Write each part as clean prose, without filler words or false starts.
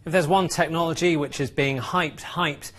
If there's one technology which is being hyped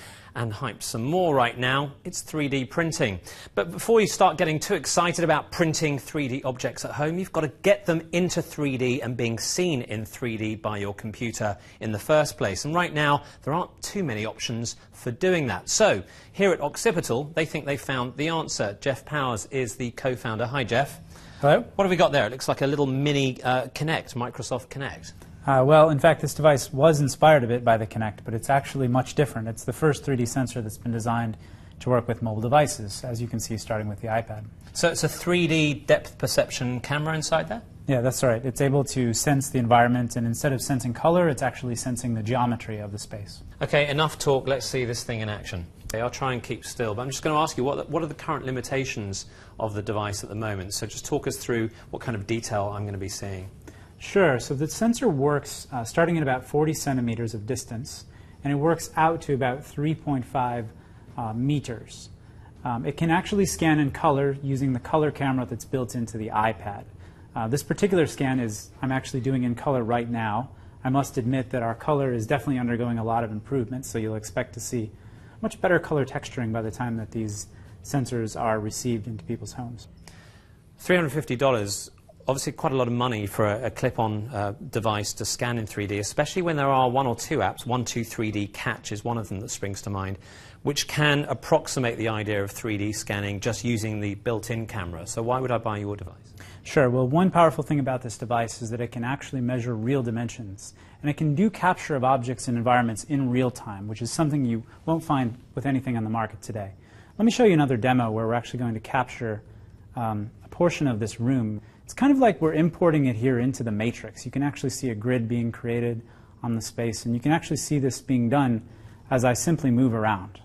some more right now, it's 3D printing. But before you start getting too excited about printing 3D objects at home, you've got to get them into 3D and being seen in 3D by your computer in the first place. And right now, there aren't too many options for doing that. So, here at Occipital, they think they found the answer. Jeff Powers is the co-founder. Hi, Jeff. Hello. What have we got there? It looks like a little mini Kinect, Microsoft Kinect. Well, in fact, this device was inspired a bit by the Kinect, but it's actually much different. It's the first 3D sensor that's been designed to work with mobile devices, as you can see, starting with the iPad. So it's a 3D depth perception camera inside there? Yeah, that's right. It's able to sense the environment, and instead of sensing color, it's actually sensing the geometry of the space. Okay, enough talk. Let's see this thing in action. Okay, I'll try and keep still, but I'm just going to ask you, what are the current limitations of the device at the moment? So just talk us through what kind of detail I'm going to be seeing. Sure. So the sensor works starting at about 40 centimeters of distance, and it works out to about 3.5 meters. It can actually scan in color using the color camera that's built into the iPad. This particular scan I'm actually doing in color right now. I must admit that our color is definitely undergoing a lot of improvements, so you'll expect to see much better color texturing by the time that these sensors are received into people's homes. $350. Obviously quite a lot of money for a clip-on device to scan in 3D, especially when there are one or two apps. 123D Catch is one of them that springs to mind, which can approximate the idea of 3D scanning just using the built-in camera. So why would I buy your device? Sure. Well, one powerful thing about this device is that it can actually measure real dimensions. And it can do capture of objects and environments in real time, which is something you won't find with anything on the market today. Let me show you another demo where we're actually going to capture a portion of this room. It's kind of like we're importing it here into the matrix. You can actually see a grid being created on the space, and you can actually see this being done as I simply move around.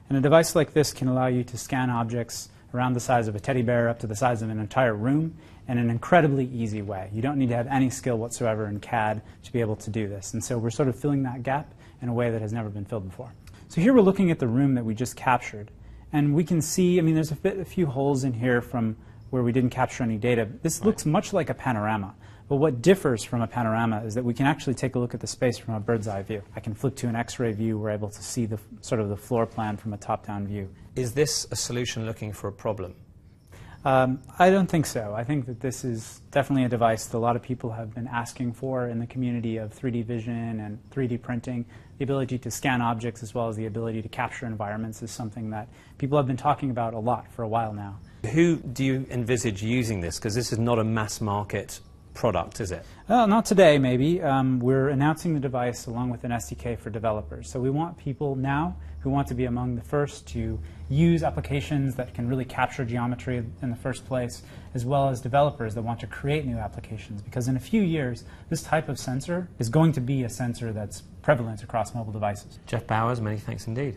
And a device like this can allow you to scan objects around the size of a teddy bear up to the size of an entire room in an incredibly easy way. You don't need to have any skill whatsoever in CAD to be able to do this. And so we're sort of filling that gap in a way that has never been filled before. So here we're looking at the room that we just captured. And we can see, I mean, there's a few holes in here from where we didn't capture any data. This looks much like a panorama. But what differs from a panorama is that we can actually take a look at the space from a bird's eye view. I can flip to an X-ray view. We're able to see the sort of the floor plan from a top-down view. Is this a solution looking for a problem? I don't think so. I think that this is definitely a device that a lot of people have been asking for in the community of 3D vision and 3D printing. The ability to scan objects as well as the ability to capture environments is something that people have been talking about a lot for a while now. Who do you envisage using this? Because this is not a mass market product, is it? Not today, maybe. We're announcing the device along with an SDK for developers. So we want people now who want to be among the first to use applications that can really capture geometry in the first place, as well as developers that want to create new applications. Because in a few years, this type of sensor is going to be a sensor that's prevalent across mobile devices. Jeff Powers, many thanks indeed.